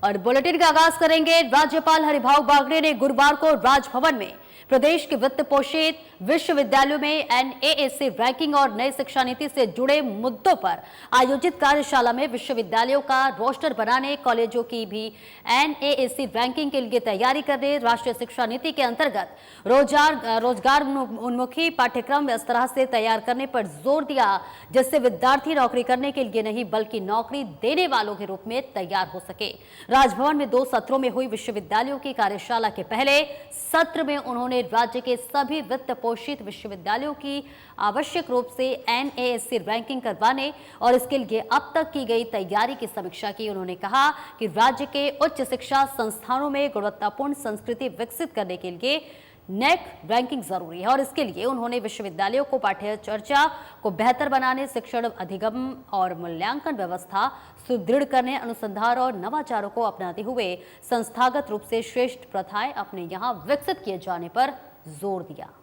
और बुलेटिन का आगाज करेंगे। राज्यपाल हरिभाऊ बागड़े ने गुरुवार को राजभवन में प्रदेश के वित्त पोषित विश्वविद्यालयों में एनएएसी रैंकिंग और नई शिक्षा नीति से जुड़े मुद्दों पर आयोजित कार्यशाला में विश्वविद्यालयों का रोस्टर बनाने, कॉलेजों की भी एनएएसी रैंकिंग के लिए तैयारी करने, राष्ट्रीय शिक्षा नीति के अंतर्गत रोजगार उन्मुखी पाठ्यक्रम इस तरह से तैयार करने पर जोर दिया जिससे विद्यार्थी नौकरी करने के लिए नहीं बल्कि नौकरी देने वालों के रूप में तैयार हो सके। राजभवन में 2 सत्रों में हुई विश्वविद्यालयों की कार्यशाला के पहले सत्र में उन्होंने राज्य के सभी वित्त पोषित विश्वविद्यालयों की आवश्यक रूप से एनएएसी रैंकिंग करवाने और इसके लिए अब तक की गई तैयारी की समीक्षा की। उन्होंने कहा कि राज्य के उच्च शिक्षा संस्थानों में गुणवत्तापूर्ण संस्कृति विकसित करने के लिए नेक रैंकिंग जरूरी है और इसके लिए उन्होंने विश्वविद्यालयों को पाठ्य चर्चा को बेहतर बनाने, शिक्षण अधिगम और मूल्यांकन व्यवस्था सुदृढ़ करने, अनुसंधान और नवाचारों को अपनाते हुए संस्थागत रूप से श्रेष्ठ प्रथाएं अपने यहां विकसित किए जाने पर जोर दिया।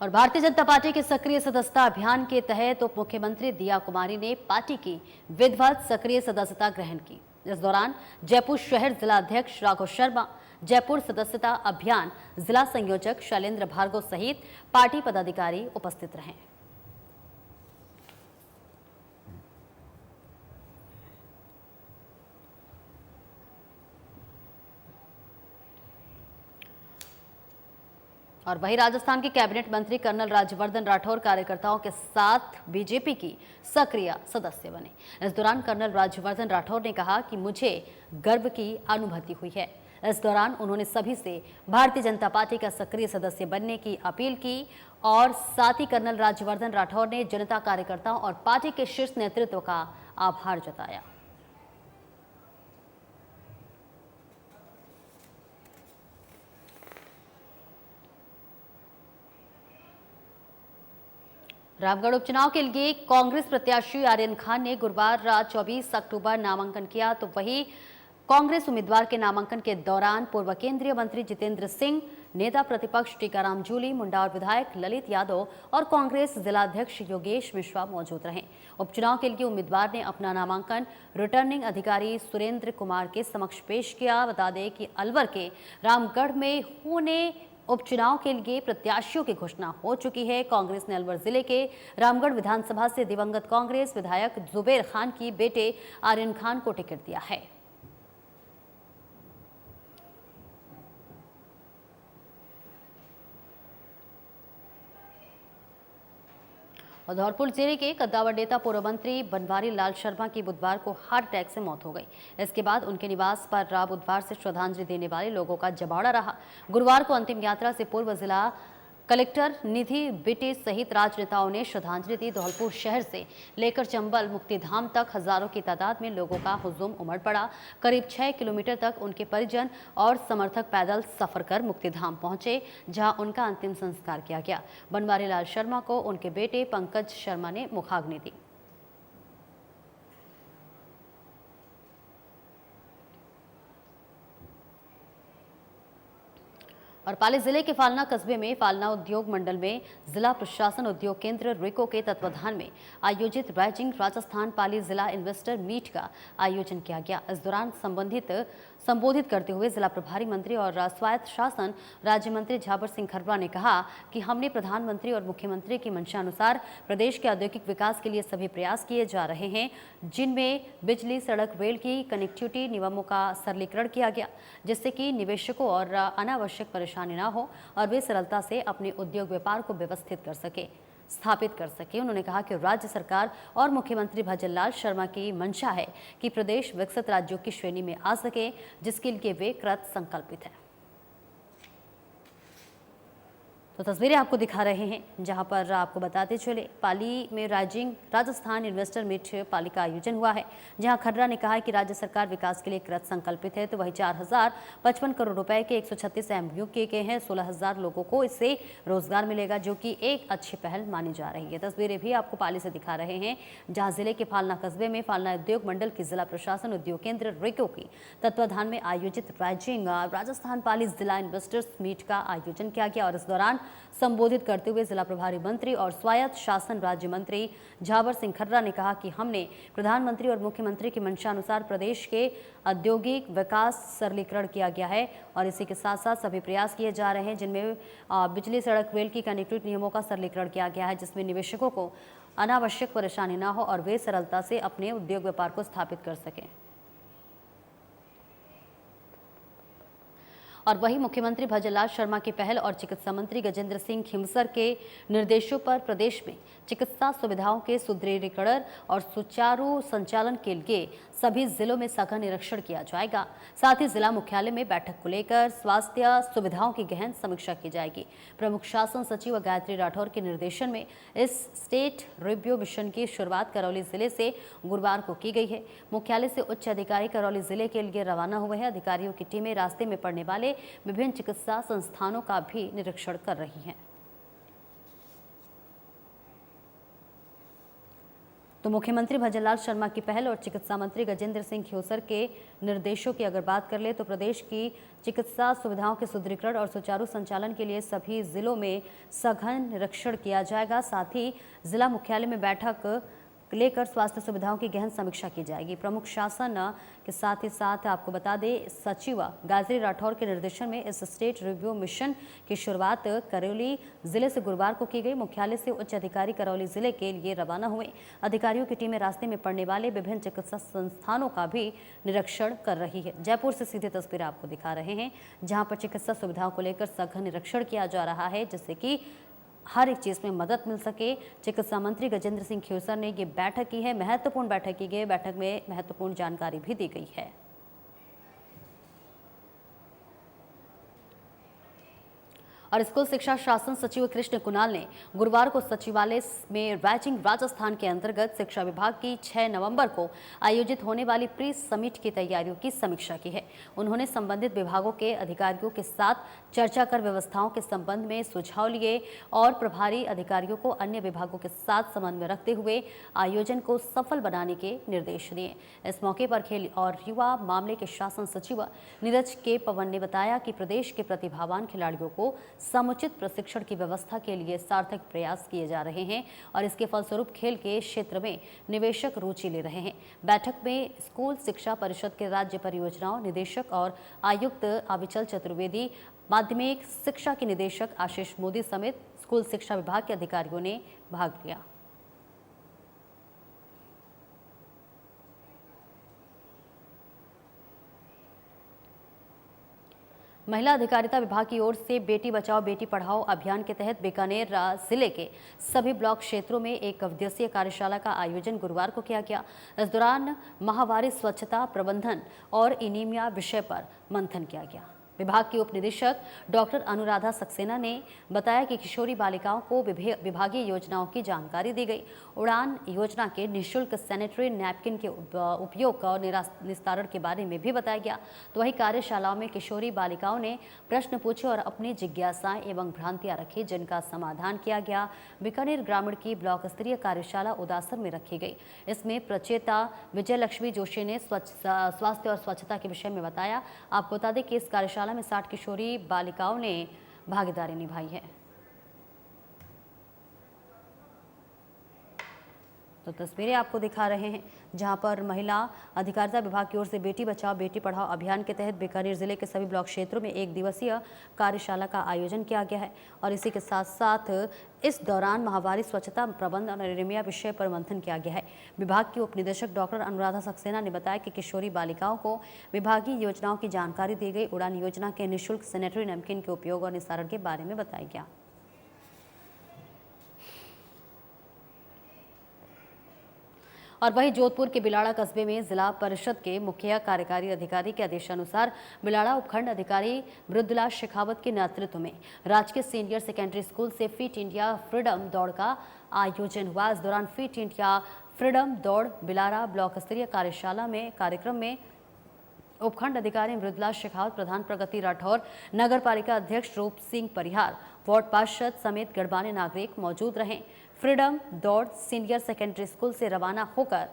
और भारतीय जनता पार्टी के सक्रिय सदस्यता अभियान के तहत उप मुख्यमंत्री दिया कुमारी ने पार्टी की विधिवत सक्रिय सदस्यता ग्रहण की। इस दौरान जयपुर शहर जिला अध्यक्ष राघव शर्मा, जयपुर सदस्यता अभियान जिला संयोजक शैलेंद्र भार्गव सहित पार्टी पदाधिकारी उपस्थित रहे। और वहीं राजस्थान के कैबिनेट मंत्री कर्नल राज्यवर्धन राठौर कार्यकर्ताओं के साथ बीजेपी की सक्रिय सदस्य बने। इस दौरान कर्नल राज्यवर्धन राठौर ने कहा कि मुझे गर्व की अनुभूति हुई है। इस दौरान उन्होंने सभी से भारतीय जनता पार्टी का सक्रिय सदस्य बनने की अपील की और साथ ही कर्नल राज्यवर्धन राठौर ने जनता, कार्यकर्ताओं और पार्टी के शीर्ष नेतृत्व का आभार जताया। रामगढ़ उपचुनाव के लिए कांग्रेस प्रत्याशी आर्यन खान ने गुरुवार 24 अक्टूबर नामांकन किया, तो वहीं कांग्रेस उम्मीदवार के नामांकन के दौरान पूर्व केंद्रीय मंत्री जितेंद्र सिंह, नेता प्रतिपक्ष टीकाराम जूली, मुंडा और विधायक ललित यादव और कांग्रेस जिलाध्यक्ष योगेश मिश्रा मौजूद रहे। उपचुनाव के लिए उम्मीदवार ने अपना नामांकन रिटर्निंग अधिकारी सुरेंद्र कुमार के समक्ष पेश किया। बता दें कि अलवर के रामगढ़ में होने उपचुनाव के लिए प्रत्याशियों की घोषणा हो चुकी है। कांग्रेस ने अलवर जिले के रामगढ़ विधानसभा से दिवंगत कांग्रेस विधायक जुबेर खान की बेटे आर्यन खान को टिकट दिया है। और धौलपुर जिले के कद्दावर नेता पूर्व मंत्री बनवारी लाल शर्मा की बुधवार को हार्ट अटैक से मौत हो गई। इसके बाद उनके निवास पर बुधवार से श्रद्धांजलि देने वाले लोगों का जमावड़ा रहा। गुरुवार को अंतिम यात्रा से पूर्व जिला कलेक्टर निधि बिटी सहित राजनेताओं ने श्रद्धांजलि दी। धौलपुर शहर से लेकर चंबल मुक्तिधाम तक हजारों की तादाद में लोगों का हुजूम उमड़ पड़ा। करीब 6 किलोमीटर तक उनके परिजन और समर्थक पैदल सफर कर मुक्तिधाम पहुंचे, जहां उनका अंतिम संस्कार किया गया। बनवारी लाल शर्मा को उनके बेटे पंकज शर्मा ने मुखाग्नि दी। और पाली जिले के फालना कस्बे में फालना उद्योग मंडल में जिला प्रशासन उद्योग केंद्र रिको के तत्वाधान में आयोजित राइजिंग राजस्थान पाली जिला इन्वेस्टर मीट का आयोजन किया गया। इस दौरान संबोधित करते हुए जिला प्रभारी मंत्री और स्वायत्त शासन राज्य मंत्री झाबर सिंह खरबा ने कहा कि हमने प्रधानमंत्री और मुख्यमंत्री की मंशा अनुसार प्रदेश के औद्योगिक विकास के लिए सभी प्रयास किए जा रहे हैं, जिनमें बिजली, सड़क, रेल की कनेक्टिविटी नियमों का सरलीकरण किया गया, जिससे कि निवेशकों और अनावश्यक परेशानी न हो और वे सरलता से अपने उद्योग व्यापार को व्यवस्थित कर सके, स्थापित कर सके। उन्होंने कहा कि राज्य सरकार और मुख्यमंत्री भजनलाल शर्मा की मंशा है कि प्रदेश विकसित राज्यों की श्रेणी में आ सके, जिसके लिए वे कृत संकल्पित हैं। तो तस्वीरें आपको दिखा रहे हैं, जहां पर आपको बताते चले पाली में राइजिंग राजस्थान इन्वेस्टर मीट पाली का आयोजन हुआ है, जहां खर्रा ने कहा है कि राज्य सरकार विकास के लिए कृत संकल्पित है। तो वही 4055 करोड़ रुपए के 136 एमओयू किए गए हैं। 16,000 लोगों को इससे रोजगार मिलेगा, जो कि एक अच्छी पहल मानी जा रही है। तस्वीरें भी आपको पाली से दिखा रहे हैं, जहाँ जिले के फालना कस्बे में फालना उद्योग मंडल की जिला प्रशासन उद्योग केंद्र रिको की तत्वाधान में आयोजित राइजिंग राजस्थान पाली जिला इन्वेस्टर्स मीट का आयोजन किया गया और इस दौरान संबोधित करते हुए जिला प्रभारी मंत्री और स्वायत्त शासन राज्य मंत्री झावर सिंह खर्रा ने कहा कि हमने प्रधानमंत्री और मुख्यमंत्री की मंशा अनुसार प्रदेश के औद्योगिक विकास सरलीकरण किया गया है और इसी के साथ साथ सभी प्रयास किए जा रहे हैं, जिनमें बिजली, सड़क, रेल की कनेक्टिविटी नियमों का सरलीकरण किया गया है, जिसमें निवेशकों को अनावश्यक परेशानी न हो और वे सरलता से अपने उद्योग व्यापार को स्थापित कर सकें। और वहीं मुख्यमंत्री भजनलाल शर्मा की पहल और चिकित्सा मंत्री गजेंद्र सिंह खींवसर के निर्देशों पर प्रदेश में चिकित्सा सुविधाओं के सुदृढ़ीकरण और सुचारू संचालन के लिए सभी जिलों में सघन निरीक्षण किया जाएगा। साथ ही जिला मुख्यालय में बैठक को लेकर स्वास्थ्य सुविधाओं की गहन समीक्षा की जाएगी। प्रमुख शासन सचिव गायत्री राठौर के निर्देशन में इस स्टेट रिव्यू मिशन की शुरुआत करौली जिले से गुरुवार को की गई है। मुख्यालय से उच्च अधिकारी करौली जिले के लिए रवाना हुए हैं। अधिकारियों की टीमें रास्ते में पड़ने वाले विभिन्न चिकित्सा संस्थानों का भी निरीक्षण कर रही हैं। तो मुख्यमंत्री भजनलाल शर्मा की पहल और चिकित्सा मंत्री गजेंद्र सिंह खींवसर के निर्देशों की अगर बात कर ले तो प्रदेश की चिकित्सा सुविधाओं के सुदृढ़ीकरण और सुचारू संचालन के लिए सभी जिलों में सघन निरीक्षण किया जाएगा। साथ ही जिला मुख्यालय में बैठक लेकर स्वास्थ्य सुविधाओं की गहन समीक्षा की जाएगी। प्रमुख शासन के साथ ही साथ आपको बता दें, सचिव गायत्री राठौर के निर्देशन में इस स्टेट रिव्यू मिशन की शुरुआत करौली जिले से गुरुवार को की गई। मुख्यालय से उच्च अधिकारी करौली जिले के लिए रवाना हुए। अधिकारियों की टीमें रास्ते में पड़ने वाले विभिन्न चिकित्सा संस्थानों का भी निरीक्षण कर रही है। जयपुर से सीधी तस्वीर आपको दिखा रहे हैं, जहां पर चिकित्सा सुविधाओं को लेकर सघन निरीक्षण किया जा रहा है, जिससे कि हर एक चीज़ में मदद मिल सके। चिकित्सा मंत्री गजेंद्र सिंह खींवसर ने ये बैठक की है, महत्वपूर्ण बैठक की गई। बैठक में महत्वपूर्ण जानकारी भी दी गई है। और स्कूल शिक्षा शासन सचिव कृष्ण कुणाल ने गुरुवार को सचिवालय में राइजिंग राजस्थान के अंतर्गत शिक्षा विभाग की 6 नवंबर को आयोजित होने वाली प्री समिट की तैयारियों की समीक्षा की है। उन्होंने संबंधित विभागों के अधिकारियों के साथ चर्चा कर व्यवस्थाओं के संबंध में सुझाव लिए और प्रभारी अधिकारियों को अन्य विभागों के साथ समन्वय रखते हुए आयोजन को सफल बनाने के निर्देश दिए। इस मौके पर खेल और युवा मामले के शासन सचिव नीरज के पवन ने बताया कि प्रदेश के प्रतिभावान खिलाड़ियों को समुचित प्रशिक्षण की व्यवस्था के लिए सार्थक प्रयास किए जा रहे हैं और इसके फलस्वरूप खेल के क्षेत्र में निवेशक रुचि ले रहे हैं। बैठक में स्कूल शिक्षा परिषद के राज्य परियोजनाओं निदेशक और आयुक्त अविचल चतुर्वेदी, माध्यमिक शिक्षा के निदेशक आशीष मोदी समेत स्कूल शिक्षा विभाग के अधिकारियों ने भाग लिया। महिला अधिकारिता विभाग की ओर से बेटी बचाओ बेटी पढ़ाओ अभियान के तहत बीकानेर जिले के सभी ब्लॉक क्षेत्रों में एक दिवसीय कार्यशाला का आयोजन गुरुवार को किया गया। इस दौरान माहवारी स्वच्छता प्रबंधन और एनीमिया विषय पर मंथन किया गया। विभाग की उप निदेशक डॉक्टर अनुराधा सक्सेना ने बताया कि किशोरी बालिकाओं को विभागीय योजनाओं की जानकारी दी गई। उड़ान योजना के निःशुल्क सैनिटरी नैपकिन के उपयोग और निस्तारण के बारे में भी बताया गया। तो वही कार्यशालाओं में किशोरी बालिकाओं ने प्रश्न पूछे और अपनी जिज्ञासाएं एवं भ्रांतियां रखी, जिनका समाधान किया गया। बीकानेर ग्रामीण की ब्लॉक स्तरीय कार्यशाला उदासर में रखी गई। इसमें प्रचेता विजय लक्ष्मी जोशी ने स्वास्थ्य और स्वच्छता के विषय में बताया। आपको बता दें कि इस कार्यशाला में 60 किशोरी बालिकाओं ने भागीदारी निभाई है। तो तस्वीरें आपको दिखा रहे हैं, जहां पर महिला अधिकारिता विभाग की ओर से बेटी बचाओ बेटी पढ़ाओ अभियान के तहत बीकानेर जिले के सभी ब्लॉक क्षेत्रों में एक दिवसीय कार्यशाला का आयोजन किया गया है और इसी के साथ साथ इस दौरान माहवारी स्वच्छता प्रबंधन और एनीमिया विषय पर मंथन किया गया है। विभाग की उप निदेशक डॉक्टर अनुराधा सक्सेना ने बताया कि किशोरी बालिकाओं को विभागीय योजनाओं की जानकारी दी गई। उड़ान योजना के निःशुल्क सैनिटरी नैपकिन के उपयोग और निस्तारण के बारे में बताया गया। और वहीं जोधपुर के बिलाड़ा कस्बे में जिला परिषद के मुख्य कार्यकारी अधिकारी के आदेशानुसार बिलाड़ा उपखंड अधिकारी मृदुला शेखावत के नेतृत्व में राजकीय सीनियर सेकेंडरी स्कूल से फिट इंडिया फ्रीडम दौड़ का आयोजन हुआ। इस दौरान फिट इंडिया फ्रीडम दौड़ बिलाड़ा ब्लॉक स्तरीय कार्यक्रम में उपखंड अधिकारी मृदुला शेखावत, प्रधान प्रगति राठौर, नगर पालिका अध्यक्ष रूप सिंह परिहार, वार्ड पार्षद समेत गणमान्य नागरिक मौजूद रहे। फ्रीडम दौड़ सीनियर सेकेंडरी स्कूल से रवाना होकर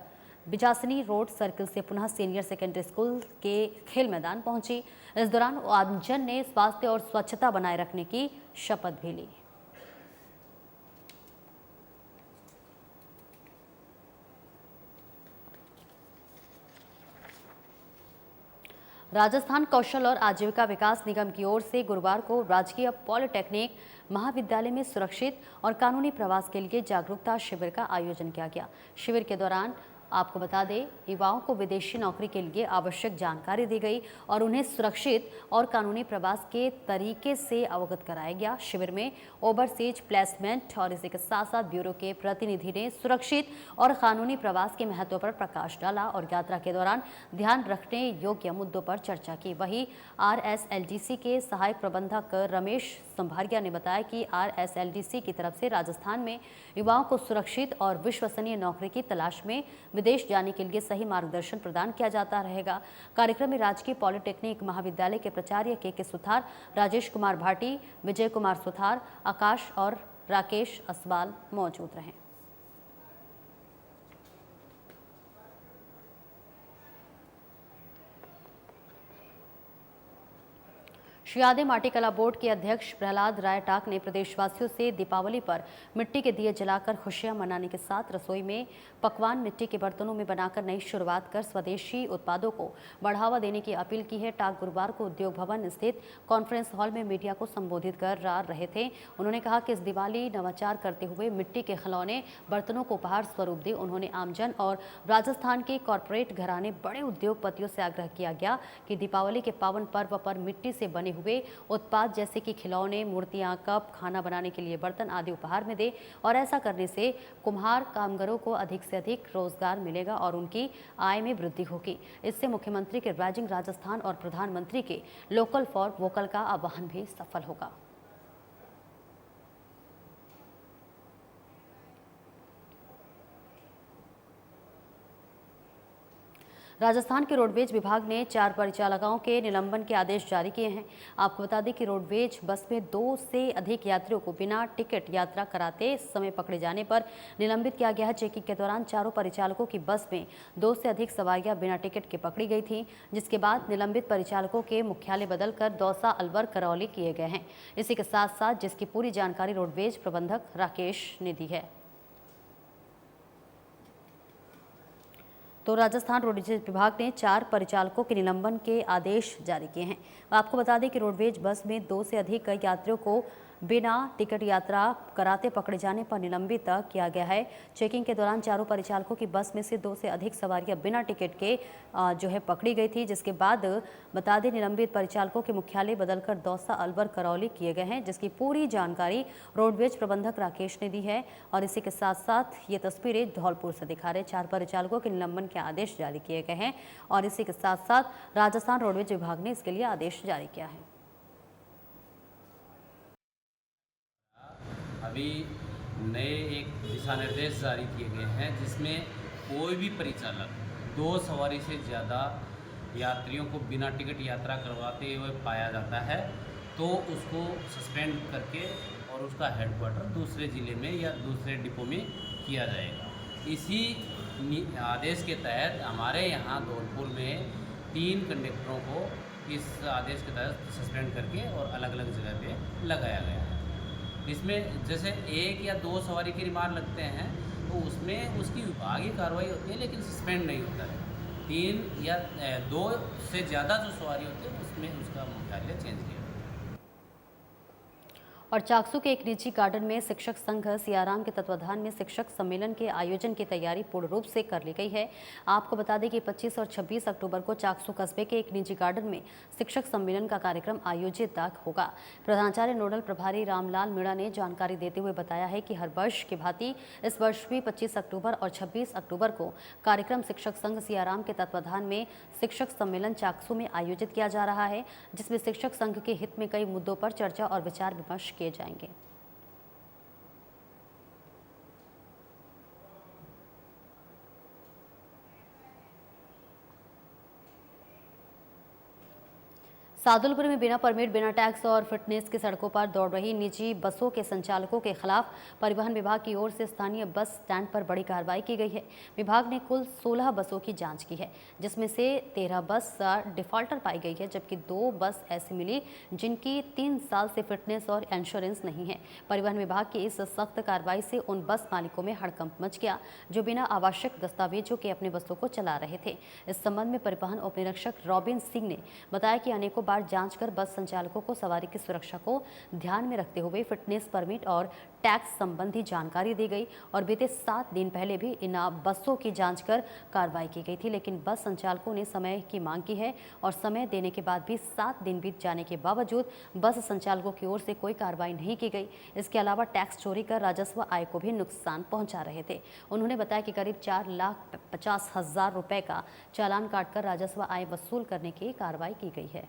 बिजासनी रोड सर्किल से पुनः सीनियर सेकेंडरी स्कूल के खेल मैदान पहुंची। इस दौरान आमजन ने स्वास्थ्य और स्वच्छता बनाए रखने की शपथ भी ली। राजस्थान कौशल और आजीविका विकास निगम की ओर से गुरुवार को राजकीय पॉलिटेक्निक महाविद्यालय में सुरक्षित और कानूनी प्रवास के लिए जागरूकता शिविर का आयोजन किया गया। शिविर के दौरान आपको बता दें, युवाओं को विदेशी नौकरी के लिए आवश्यक जानकारी दी गई और उन्हें सुरक्षित और कानूनी प्रवास के तरीके से अवगत कराया गया। शिविर में ओवरसीज प्लेसमेंट और इसी के साथ साथ ब्यूरो के प्रतिनिधि ने सुरक्षित और कानूनी प्रवास के महत्व पर प्रकाश डाला और यात्रा के दौरान ध्यान रखने योग्य मुद्दों पर चर्चा की। वहीं RSLDC के सहायक प्रबंधक रमेश संभारिया ने बताया कि RSLDC की तरफ से राजस्थान में युवाओं को सुरक्षित और विश्वसनीय नौकरी की तलाश में विदेश जाने के लिए सही मार्गदर्शन प्रदान किया जाता रहेगा। कार्यक्रम में राजकीय पॉलिटेक्निक महाविद्यालय के प्राचार्य के सुथार, राजेश कुमार भाटी, विजय कुमार सुथार, आकाश और राकेश असवाल मौजूद रहे। शियादे माटी कला बोर्ड के अध्यक्ष प्रहलाद राय टाक ने प्रदेशवासियों से दीपावली पर मिट्टी के दिए जलाकर खुशियां मनाने के साथ रसोई में पकवान मिट्टी के बर्तनों में बनाकर नई शुरुआत कर स्वदेशी उत्पादों को बढ़ावा देने की अपील की है। टाक गुरुवार को उद्योग भवन स्थित कॉन्फ्रेंस हॉल में मीडिया को संबोधित कर रहे थे। उन्होंने कहा कि इस दिवाली नवाचार करते हुए मिट्टी के खिलौने बर्तनों को उपहार स्वरूप दे। उन्होंने आमजन और राजस्थान के कॉरपोरेट घराने बड़े उद्योगपतियों से आग्रह किया गया कि दीपावली के पावन पर्व पर मिट्टी से बने हुए उत्पाद जैसे कि खिलौने, मूर्तियां, कप, खाना बनाने के लिए बर्तन आदि उपहार में दे और ऐसा करने से कुम्हार कामगारों को अधिक से अधिक रोजगार मिलेगा और उनकी आय में वृद्धि होगी। इससे मुख्यमंत्री के राइजिंग राजस्थान और प्रधानमंत्री के लोकल फॉर वोकल का आह्वान भी सफल होगा। राजस्थान के रोडवेज विभाग ने 4 परिचालकों के निलंबन के आदेश जारी किए हैं। आपको बता दें कि रोडवेज बस में 2 से अधिक यात्रियों को बिना टिकट यात्रा कराते समय पकड़े जाने पर निलंबित किया गया है। चेकिंग के दौरान चारों परिचालकों की बस में 2 से अधिक सवारियां बिना टिकट के पकड़ी गई थी, जिसके बाद निलंबित परिचालकों के मुख्यालय बदलकर दौसा, अलवर, करौली किए गए हैं। इसी के साथ साथ जिसकी पूरी जानकारी रोडवेज प्रबंधक राकेश ने दी है। तो राजस्थान रोडवेज विभाग ने 4 परिचालकों के निलंबन के आदेश जारी किए हैं। आपको बता दें कि रोडवेज बस में 2 से अधिक यात्रियों को बिना टिकट यात्रा कराते पकड़े जाने पर निलंबित किया गया है। चेकिंग के दौरान चारों परिचालकों की बस में से 2 से अधिक सवारियां बिना टिकट के पकड़ी गई थी, जिसके बाद बता दें निलंबित परिचालकों के मुख्यालय बदलकर दौसा, अलवर, करौली किए गए हैं, जिसकी पूरी जानकारी रोडवेज प्रबंधक राकेश ने दी है। और इसी के साथ साथ ये तस्वीरें धौलपुर से दिखा रहे 4 परिचालकों के निलंबन के आदेश जारी किए गए हैं और इसी के साथ साथ राजस्थान रोडवेज विभाग ने इसके लिए आदेश जारी किया है। अभी नए एक दिशा निर्देश जारी किए गए हैं जिसमें कोई भी परिचालक 2 सवारी से ज़्यादा यात्रियों को बिना टिकट यात्रा करवाते हुए पाया जाता है तो उसको सस्पेंड करके और उसका हेडक्वार्टर दूसरे ज़िले में या दूसरे डिपो में किया जाएगा। इसी आदेश के तहत हमारे यहाँ धौलपुर में 3 कंडक्टरों को इस आदेश के तहत सस्पेंड करके और अलग अलग जगह पे लगाया गया है। इसमें जैसे 1 या 2 सवारी के रिमांड लगते हैं तो उसमें उसकी विभागीय कार्रवाई होती है लेकिन सस्पेंड नहीं होता है। 3 या 2 से ज़्यादा जो सवारी होती है उसमें उसका मुख्यालय चेंज किया। और चाकसू के एक निजी गार्डन में शिक्षक संघ सियाराम के तत्वाधान में शिक्षक सम्मेलन के आयोजन की तैयारी पूर्ण रूप से कर ली गई है। आपको बता दें कि 25 और 26 अक्टूबर को चाकसू कस्बे के एक निजी गार्डन में शिक्षक सम्मेलन का कार्यक्रम आयोजित होगा। प्रधानाचार्य नोडल प्रभारी रामलाल मीणा ने जानकारी देते हुए बताया है कि हर वर्ष की भांति इस वर्ष भी 25 अक्टूबर और 26 अक्टूबर को कार्यक्रम शिक्षक संघ सियाराम के तत्वाधान में शिक्षक सम्मेलन चाकसू में आयोजित किया जा रहा है, जिसमें शिक्षक संघ के हित में कई मुद्दों पर चर्चा और विचार विमर्श किए जाएंगे। सादुलपुर में बिना परमिट, बिना टैक्स और फिटनेस की सड़कों पर दौड़ रही निजी बसों के संचालकों के खिलाफ परिवहन विभाग की ओर से स्थानीय बस स्टैंड पर बड़ी कार्रवाई की गई है। विभाग ने कुल 16 बसों की जांच की है, जिसमें से 13 बस डिफॉल्टर पाई गई है, जबकि 2 बस ऐसी मिली जिनकी 3 साल से फिटनेस और इंश्योरेंस नहीं है। परिवहन विभाग की इस सख्त कार्रवाई से उन बस मालिकों में हड़कंप मच गया जो बिना आवश्यक दस्तावेजों के अपने बसों को चला रहे थे। इस संबंध में परिवहन उप निरीक्षक रॉबिन सिंह ने बताया कि अनेकों जांच कर बस संचालकों को सवारी की सुरक्षा को ध्यान में रखते हुए फिटनेस, परमिट और टैक्स संबंधी जानकारी दी गई और बीते 7 दिन पहले भी इन बसों की जांच कर कार्रवाई की गई थी, लेकिन बस संचालकों ने समय की मांग की है और समय देने के बाद भी 7 दिन बीत जाने के बावजूद बस संचालकों की ओर से कोई कार्रवाई नहीं की गई। इसके अलावा टैक्स चोरी कर राजस्व आय को भी नुकसान पहुंचा रहे थे। उन्होंने बताया कि करीब 4,50,000 रुपए का चालान काटकर राजस्व आय वसूल करने की कार्रवाई की गई है।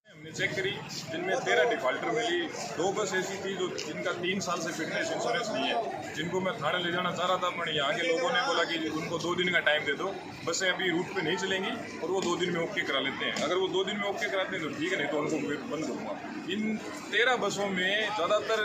हमने चेक करी, जिनमें 13 डिफॉल्टर मिली। 2 बस ऐसी थी जो जिनका 3 साल से फिटनेस इंश्योरेंस नहीं है, जिनको मैं थाने ले जाना चाह रहा था, पर यहाँ के लोगों ने बोला कि उनको 2 दिन का टाइम दे दो, बसें अभी रूट पे नहीं चलेंगी और वो 2 दिन में ओके करा लेते हैं। अगर वो 2 दिन में ओके कराते हैं तो ठीक है, नहीं तो उनको बंद करूँगा। इन 13 बसों में ज़्यादातर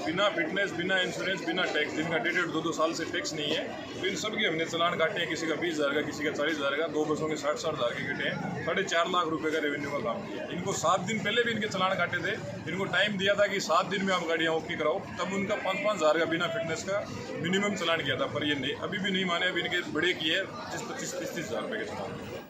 बिना फिटनेस, बिना इंश्योरेंस, बिना टैक्स, जिनका 1.5-2 साल से टैक्स नहीं है, तो इन सब के हमने चालान काटे हैं। किसी का 20,000 का, किसी का 40,000 का, 2 बसों के 60,000 के कटे हैं। 4.5 लाख रुपये का रेवेन्यू का काम किया। इनको 7 दिन पहले भी इनके चालान काटे थे। इनको टाइम दिया था कि 7 दिन में आप गाड़ियाँ ओके कराओ, तब उनका 5-5 हज़ार का बिना फिटनेस का मिनिमम चालान किया था, पर ये नहीं, अभी भी नहीं माने। अभी इनके बड़े किए 25-30 हज़ार रुपये के चालान।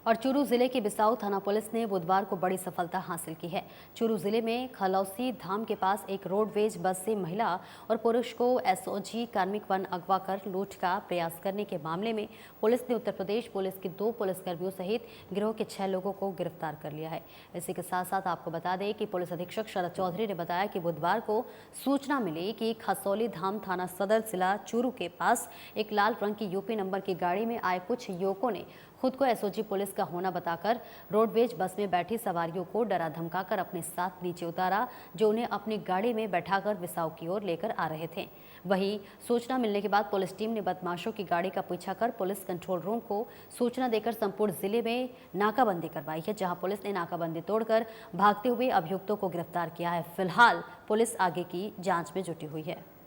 और चूरू जिले की बिसाऊ थाना पुलिस ने बुधवार को बड़ी सफलता हासिल की है। चूरू जिले में खलौसी धाम के पास एक रोडवेज बस से महिला और पुरुष को एसओजी कार्मिक वन अगवा कर लूट का प्रयास करने के मामले में पुलिस ने उत्तर प्रदेश पुलिस के 2 पुलिसकर्मियों सहित गिरोह के 6 लोगों को गिरफ्तार कर लिया है। इसी के साथ साथ आपको बता दें कि पुलिस अधीक्षक शरद चौधरी ने बताया कि बुधवार को सूचना मिली कि खसौली धाम थाना सदर जिला चूरू के पास एक लाल रंग की यूपी नंबर की गाड़ी में आए कुछ युवकों ने खुद को एसओजी पुलिस का होना बताकर रोडवेज बस में बैठी सवारियों को डरा धमकाकर अपने साथ नीचे उतारा, जो उन्हें अपनी गाड़ी में बैठाकर बिसाऊ की ओर लेकर आ रहे थे। वहीं सूचना मिलने के बाद पुलिस टीम ने बदमाशों की गाड़ी का पीछा कर पुलिस कंट्रोल रूम को सूचना देकर संपूर्ण जिले में नाकाबंदी करवाई है, जहां पुलिस ने नाकाबंदी तोड़कर भागते हुए अभियुक्तों को गिरफ्तार किया है। फिलहाल पुलिस आगे की जाँच में जुटी हुई है।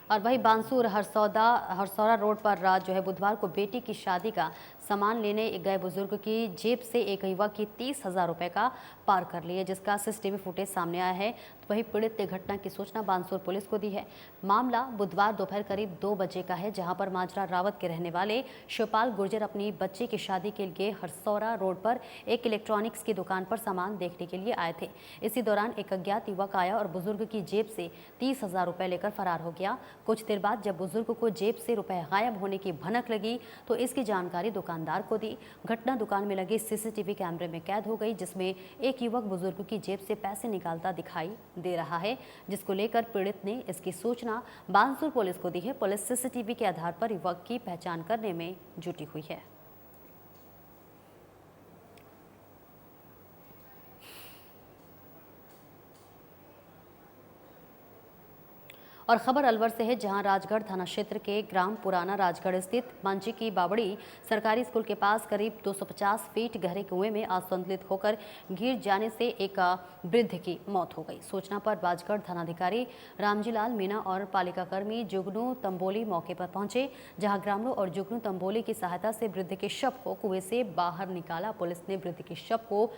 और वही बांसुर हरसौरा रोड पर जो है बुधवार को बेटी की शादी का सामान लेने गए बुजुर्ग की जेब से एक युवक की 30,000 रुपये का पार कर लिए, जिसका सीसीटीवी फुटेज सामने आया है। तो वही पीड़ित ने घटना की सूचना बांसुर पुलिस को दी है। मामला बुधवार दोपहर करीब 2 बजे का है, जहां पर माजरा रावत के रहने वाले शिवपाल गुर्जर अपनी बच्ची की शादी के लिए हरसौरा रोड पर एक इलेक्ट्रॉनिक्स की दुकान पर सामान देखने के लिए आए थे। इसी दौरान एक अज्ञात युवक आया और बुजुर्ग की जेब से 30,000 रुपये लेकर फरार हो गया। कुछ देर बाद जब बुजुर्ग को जेब से रुपए गायब होने की भनक लगी तो इसकी जानकारी दुकानदार को दी। घटना दुकान में लगे सीसीटीवी कैमरे में कैद हो गई, जिसमें एक युवक बुजुर्ग की जेब से पैसे निकालता दिखाई दे रहा है, जिसको लेकर पीड़ित ने इसकी सूचना बांसुर पुलिस को दी है। पुलिस सीसीटीवी के आधार पर युवक की पहचान करने में जुटी हुई है। और खबर अलवर से है, जहां राजगढ़ थाना क्षेत्र के ग्राम पुराना राजगढ़ स्थित मांझी की बावड़ी सरकारी स्कूल के पास करीब 250 फीट गहरे कुएं में असंतुलित होकर गिर जाने से एक वृद्ध की मौत हो गई। सूचना पर राजगढ़ थानाधिकारी रामजीलाल मीणा और पालिका कर्मी जुगनू तंबोली मौके पर पहुंचे, जहां ग्रामीणों और जुगनू तंबोली की सहायता से वृद्ध के शव को कुएं से बाहर निकाला। पुलिस ने वृद्ध के शव को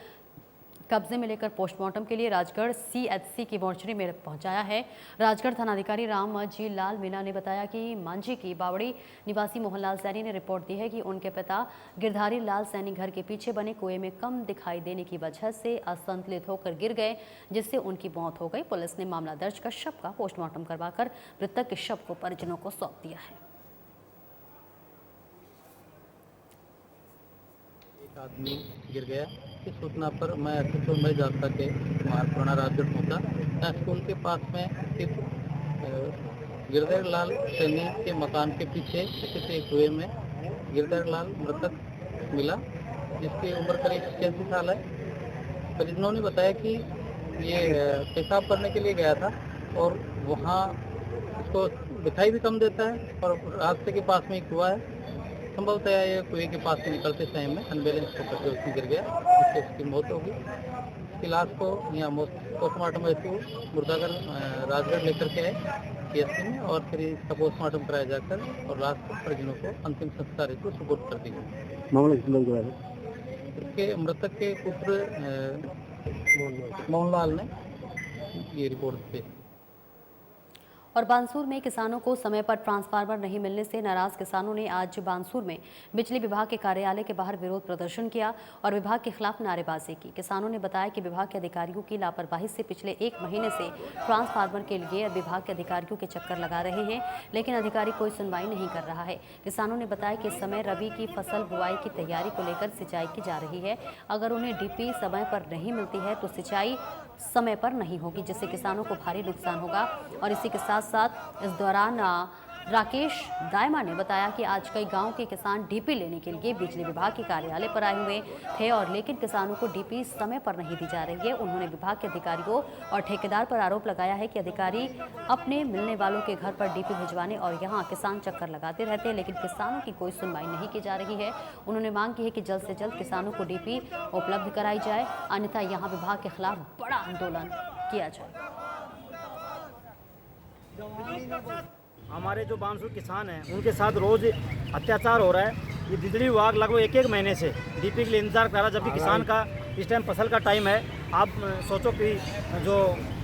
कब्जे में लेकर पोस्टमार्टम के लिए राजगढ़ सीएचसी की मोर्चरी में पहुंचाया है। राजगढ़ थानाधिकारी रामजीलाल मीणा ने बताया कि मांझी की बावड़ी निवासी मोहनलाल सैनी ने रिपोर्ट दी है कि उनके पिता गिरधारी लाल सैनी घर के पीछे बने कुएं में कम दिखाई देने की वजह से असंतुलित होकर गिर गए, जिससे उनकी मौत हो गई। पुलिस ने मामला दर्ज कर शव का पोस्टमार्टम करवाकर मृतक के शव को परिजनों को सौंप दिया है। एक आदमी गिर गया। इस सूचना पर मैं एसएचओ मई जाता के पुराना राजगढ़ पहुंचा। स्कूल के पास में स्थित गिरधर लाल सैनी के मकान के पीछे स्थित एक कुएं में गिरधर लाल मृतक मिला, जिसकी उम्र करीब 86 साल है। परिजनों ने बताया कि ये पेशाब करने के लिए गया था और वहाँ उसको दिखाई भी कम देता है और रास्ते के पास में एक कुआं है। संभवतः ये कुएं के पास से निकलते समय में अनबैलेंस होकर के उसमें गिर गया, जिससे उसकी मौत हो गई। इसकी लाश को यहाँ पोस्टमार्टम हेतु मुर्दाघर राजगढ़ लेकर के आए पीएससी में, और फिर इसका पोस्टमार्टम कराया जाकर और लाश को परिजनों को अंतिम संस्कार हेतु सुपुर्द कर दी गई। मामला किस लोग है? इसके मृतक के पुत्र मोहनलाल ने ये रिपोर्ट दी। और बानसूर में किसानों को समय पर ट्रांसफार्मर नहीं मिलने से नाराज किसानों ने आज बानसूर में बिजली विभाग के कार्यालय के बाहर विरोध प्रदर्शन किया और विभाग के खिलाफ नारेबाजी की। किसानों ने बताया कि विभाग के अधिकारियों की लापरवाही से पिछले 1 महीने से ट्रांसफार्मर के लिए विभाग के अधिकारियों के चक्कर लगा रहे हैं, लेकिन अधिकारी कोई सुनवाई नहीं कर रहा है। किसानों ने बताया कि इस समय रबी की फसल बुआई की तैयारी को लेकर सिंचाई की जा रही है। अगर उन्हें डीपी समय पर नहीं मिलती है तो सिंचाई समय पर नहीं होगी, जिससे किसानों को भारी नुकसान होगा। और इसी के साथ साथ इस दौरान राकेश दायमा ने बताया कि आज कई गांव के किसान डीपी लेने के लिए बिजली विभाग के कार्यालय पर आए हुए थे और लेकिन किसानों को डीपी समय पर नहीं दी जा रही है। उन्होंने विभाग के अधिकारियों और ठेकेदार पर आरोप लगाया है कि अधिकारी अपने मिलने वालों के घर पर डीपी भिजवाने और यहां किसान चक्कर लगाते रहते हैं, लेकिन किसानों की कोई सुनवाई नहीं की जा रही है। उन्होंने मांग की है कि जल्द से जल्द किसानों को डीपी उपलब्ध कराई जाए, अन्यथा यहाँ विभाग के खिलाफ बड़ा आंदोलन किया जाए। हमारे जो बानसूर किसान हैं उनके साथ रोज़ अत्याचार हो रहा है। ये बिजली विभाग लगभग 1 महीने से डीपी के लिए इंतजार कर रहा है, जबकि किसान का इस टाइम फसल का टाइम है। आप सोचो कि जो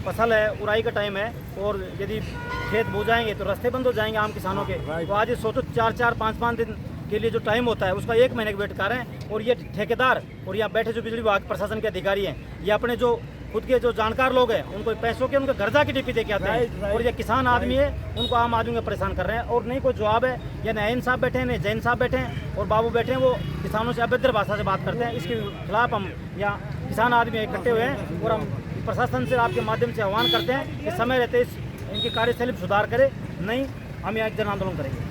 फसल है उड़ाई का टाइम है और यदि खेत बो जाएंगे तो रास्ते बंद हो जाएंगे आम किसानों के। तो आज ये सोचो 4-4, 5-5 दिन के लिए जो टाइम होता है उसका 1 महीने का वेट कर रहे हैं। और ये ठेकेदार और यहाँ बैठे जो बिजली विभाग प्रशासन के अधिकारी हैं, ये अपने जो खुद के जो जानकार लोग हैं उनको पैसों के उनके घर जाके डीपी दे के आते हैं। और ये किसान आदमी है, उनको आम आदमी को परेशान कर रहे हैं और नहीं कोई जवाब है। या नयन साहब बैठे हैं, नहीं जैन साहब बैठे हैं और बाबू बैठे हैं, वो किसानों से अभद्र भाषा से बात करते हैं। इसके खिलाफ हम यहाँ किसान आदमी इकट्ठे हुए हैं और हम प्रशासन से आपके माध्यम से आह्वान करते हैं कि समय रहते इनकी कार्यशैली सुधार करे, नहीं हम यहाँ जन आंदोलन करेंगे।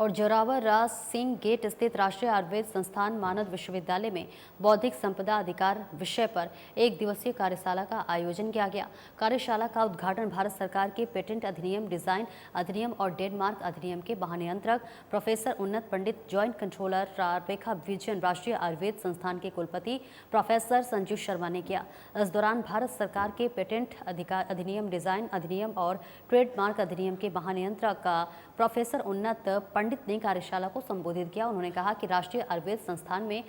और जोरावर राज सिंह गेट स्थित राष्ट्रीय आयुर्वेद संस्थान मानद विश्वविद्यालय में बौद्धिक संपदा अधिकार विषय पर 1 दिवसीय कार्यशाला का आयोजन किया गया। कार्यशाला का उद्घाटन भारत सरकार के पेटेंट अधिनियम, डिजाइन अधिनियम और ट्रेडमार्क अधिनियम के महानियंत्रक प्रोफेसर उन्नत पंडित, ज्वाइंट कंट्रोलर रेखा विजन, राष्ट्रीय आयुर्वेद संस्थान के कुलपति प्रोफेसर संजीव शर्मा ने किया। इस दौरान भारत सरकार के पेटेंट अधिनियम, डिजाइन अधिनियम और ट्रेडमार्क अधिनियम के महानियंत्रक प्रोफेसर उन्नत पंडित ने कार्यशाला को संबोधित किया। उन्होंने कहा कि राष्ट्रीय आयुर्वेद संस्थान में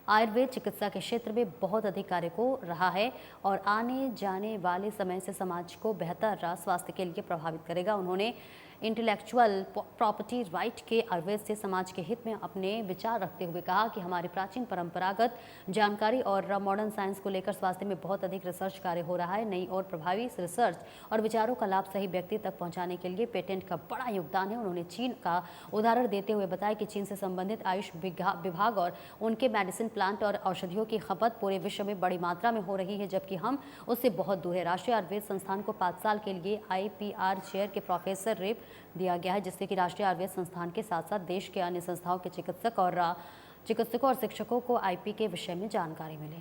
आयुर्वेद चिकित्सा के क्षेत्र में बहुत अधिक कार्य हो रहा है और आने जाने वाले समय से समाज को बेहतर स्वास्थ्य के लिए प्रभावित करेगा। उन्होंने इंटेलेक्चुअल प्रॉपर्टी राइट के आयुर्वेद से समाज के हित में अपने विचार रखते हुए कहा कि हमारी प्राचीन परंपरागत जानकारी और मॉडर्न साइंस को लेकर स्वास्थ्य में बहुत अधिक रिसर्च कार्य हो रहा है। नई और प्रभावी रिसर्च और विचारों का लाभ सही व्यक्ति तक पहुंचाने के लिए पेटेंट का बड़ा योगदान है। उन्होंने चीन का उदाहरण देते हुए बताया कि चीन से संबंधित आयुष विभाग और उनके मेडिसिन प्लांट और औषधियों की खपत पूरे विश्व में बड़ी मात्रा में हो रही है, जबकि हम उससे बहुत दूर है। राष्ट्रीय आयुर्वेद संस्थान को 5 साल के लिए IPR चेयर के प्रोफेसर रेप दिया गया है, जिससे कि राष्ट्रीय आयुर्वेद संस्थान के साथ साथ देश के अन्य संस्थाओं के चिकित्सकों और शिक्षकों को IP के विषय में जानकारी मिले।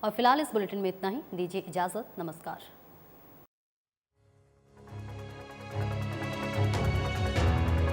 और फिलहाल इस बुलेटिन में इतना ही। दीजिए इजाजत। नमस्कार।